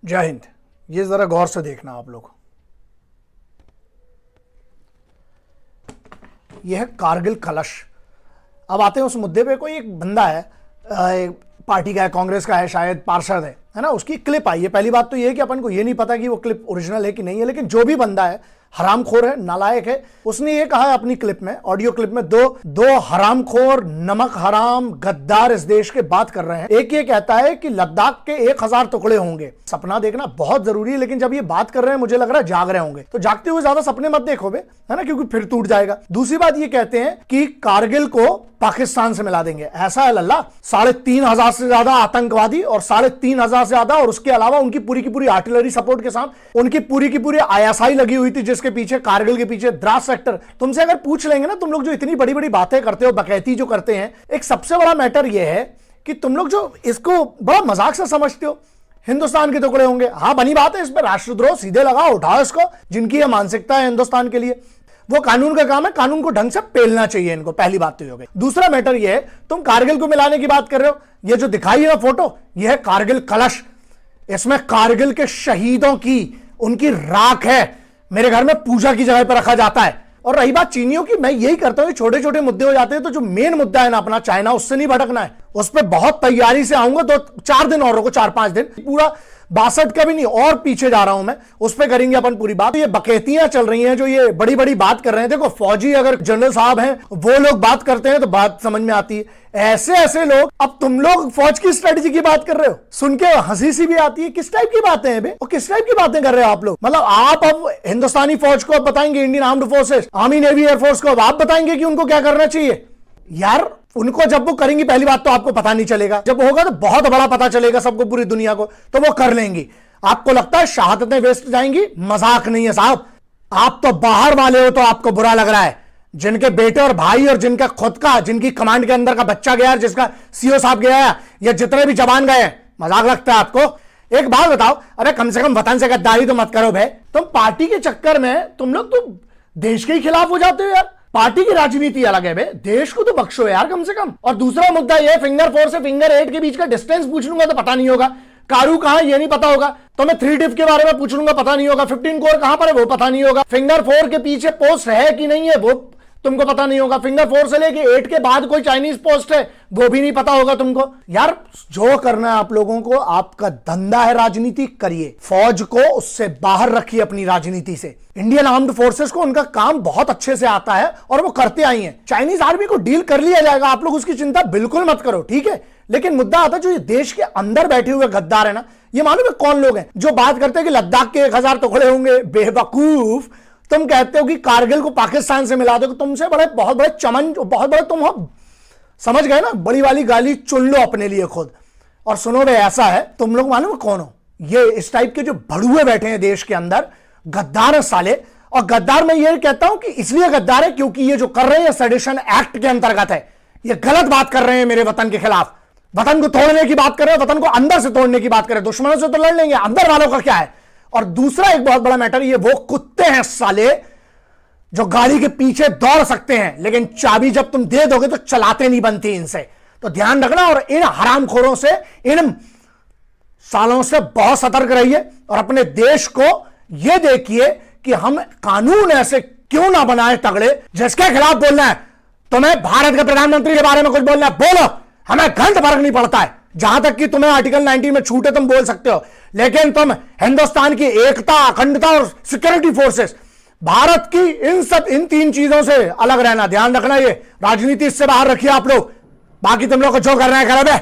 जय हिंद। ये जरा गौर से देखना आप लोग। यह है कारगिल कलश। अब आते हैं उस मुद्दे पे। कोई एक बंदा है, एक पार्टी का है, कांग्रेस का है, शायद पार्षद है ना, उसकी क्लिप आई है। पहली बात तो ये है कि अपन को ये नहीं पता कि वो क्लिप ओरिजिनल है कि नहीं है, लेकिन जो भी बंदा है हरामखोर है, नालायक है। उसने ये कहा है अपनी क्लिप में, ऑडियो क्लिप में, दो हरामखोर, नमक हराम, गद्दार इस देश के बात कर रहे हैं। एक ये कहता है कि लद्दाख के 1000 टुकड़े होंगे। सपना देखना बहुत जरूरी है, लेकिन जब ये बात कर रहे हैं मुझे लग रहा है जाग रहे होंगे। तो जागते हुए ज्यादा सपने मत देखो बे, है ना, क्योंकि फिर टूट जाएगा। दूसरी बात ये कहते हैं कि कारगिल को पाकिस्तान से मिला देंगे। ऐसा है लल्ला, 3500 से ज्यादा आतंकवादी और 3500 से ज्यादा, और उसके अलावा उनकी पूरी की पूरी आर्टिलरी सपोर्ट के साथ उनकी पूरी की पूरी आईएसआई लगी हुई थी, जिसके पीछे, कारगिल के पीछे द्रास सेक्टर। तुमसे अगर पूछ लेंगे ना, तुम लोग जो इतनी बड़ी बड़ी बातें करते हो, बकैती जो करते हैं, एक सबसे बड़ा मैटर यह है कि तुम लोग जो इसको बड़ा मजाक से समझते हो, हिंदुस्तान के टुकड़े होंगे। हाँ, बनी बात है, इस पर राष्ट्रद्रोह सीधे लगाओ, उठाओ इसको। जिनकी यह मानसिकता है हिंदुस्तान के लिए, वो कानून का काम है, कानून को ढंग से पेलना चाहिए इनको। पहली बात तो ये हो गई। दूसरा मैटर ये है, तुम कारगिल को मिलाने की बात कर रहे हो। ये जो दिखाई है ना फोटो, ये है कारगिल कलश। इसमें कारगिल के शहीदों की, उनकी राख है। मेरे घर में पूजा की जगह पर रखा जाता है। और रही बात चीनियों की, मैं यही करता हूं, छोटे छोटे मुद्दे हो जाते हैं, तो जो मेन मुद्दा है ना अपना चाइना, उससे नहीं भटकना है। उस पर बहुत तैयारी से आऊंगा। 4 दिन और रुको, 4-5 दिन, पूरा 62 का भी नहीं, और पीछे जा रहा हूं मैं। उस पर करेंगे अपन पूरी बात। ये बकैतियां चल रही हैं, जो ये बड़ी बड़ी बात कर रहे हैं। देखो, फौजी अगर जनरल साहब हैं, वो लोग बात करते हैं तो बात समझ में आती है। ऐसे ऐसे लोग, अब तुम लोग फौज की स्ट्रेटजी की बात कर रहे हो, सुन के हंसी सी भी आती है। किस टाइप की बातें हैं बे, और किस टाइप की बातें कर रहे हो आप लोग? मतलब आप अब हिंदुस्तानी फौज को बताएंगे, Indian armed forces, army, navy, air force को अब आप बताएंगे कि उनको क्या करना चाहिए? यार, उनको जब वो करेंगी, पहली बात तो आपको पता नहीं चलेगा। जब होगा तो बहुत बड़ा पता चलेगा सबको, पूरी दुनिया को, तो वो कर लेंगी। आपको लगता है शहादतें वेस्ट जाएंगी? मजाक नहीं है साहब। आप तो बाहर वाले हो तो आपको बुरा लग रहा है। जिनके बेटे और भाई और जिनका खुद का, जिनकी कमांड के अंदर का बच्चा गया, जिसका सीओ साहब गया, या जितने भी जवान गए, मजाक लगता है आपको? एक बात बताओ, अरे कम से कम वतन से गद्दारी तो मत करो भाई। तुम पार्टी के चक्कर में तुम लोग तो देश के ही खिलाफ हो जाते हो यार। पार्टी की राजनीति अलग है बे, देश को तो बख्शो यार कम से कम। और दूसरा मुद्दा यह, फिंगर 4 से फिंगर 8 के बीच का डिस्टेंस पूछ लूंगा तो पता नहीं होगा। कारू कहां, ये नहीं पता होगा। तो मैं 3 टिप के बारे में पूछ लूंगा, पता नहीं होगा। 15 कोर कहां पर है, वो पता नहीं होगा। फिंगर 4 के पीछे पोस्ट है कि नहीं है, वो तुमको पता नहीं होगा। फिंगर 4 से लेके 8 के बाद कोई चाइनीज पोस्ट है, वो भी नहीं पता होगा तुमको। यार, जो करना है आप लोगों को, आपका धंधा है राजनीति, करिए। फौज को उससे बाहर रखिए अपनी राजनीति से। इंडियन आर्म्ड फोर्सेस को उनका काम बहुत अच्छे से आता है और वो करते आई हैं। चाइनीज आर्मी को डील कर लिया जाएगा, आप लोग उसकी चिंता बिल्कुल मत करो, ठीक है। लेकिन मुद्दा आता है, जो ये देश के अंदर बैठे हुए गद्दार है ना, ये मालूम है कौन लोग हैं? जो बात करते हैं कि लद्दाख के 1000 टुकड़े होंगे। बेवकूफ, तुम कहते हो कि कारगिल को पाकिस्तान से मिला दो। तुमसे बड़े, बहुत बड़े चमन, बहुत बड़े तुम हो, समझ गए ना? बड़ी वाली गाली चुन लो अपने लिए खुद। और सुनो भाई, ऐसा है, तुम लोग मालूम कौन हो? ये इस टाइप के जो भड़ुए बैठे हैं देश के अंदर, गद्दार है साले। और गद्दार मैं ये कहता हूं कि इसलिए गद्दार है क्योंकि ये जो कर रहे हैं सेडिशन एक्ट के अंतर्गत है। ये गलत बात कर रहे हैं मेरे वतन के खिलाफ। वतन को तोड़ने की बात कर रहे हैं, वतन को अंदर से तोड़ने की बात कर रहे हैं। दुश्मनों से तो लड़ लेंगे, अंदर वालों का क्या है? और दूसरा एक बहुत बड़ा मैटर, ये वो कुत्ते हैं साले जो गाड़ी के पीछे दौड़ सकते हैं, लेकिन चाबी जब तुम दे दोगे तो चलाते नहीं बनती इनसे। तो ध्यान रखना, और इन हरामखोरों से, इन सालों से बहुत सतर्क रहिए। और अपने देश को यह देखिए कि हम कानून ऐसे क्यों ना बनाए तगड़े, जिसके खिलाफ बोलना है। तुम्हें भारत के प्रधानमंत्री के बारे में कुछ बोलना है, बोलो, हमें घंट फर्क नहीं पड़ता है। जहां तक कि तुम्हें आर्टिकल 19 में छूटे, तुम बोल सकते हो। लेकिन तुम हिंदुस्तान की एकता, अखंडता और सिक्योरिटी फोर्सेस, भारत की इन 3 चीजों से अलग रहना। ध्यान रखना, ये राजनीति इससे बाहर रखिए आप लोग। बाकी तुम लोग को जो करना है करो बे।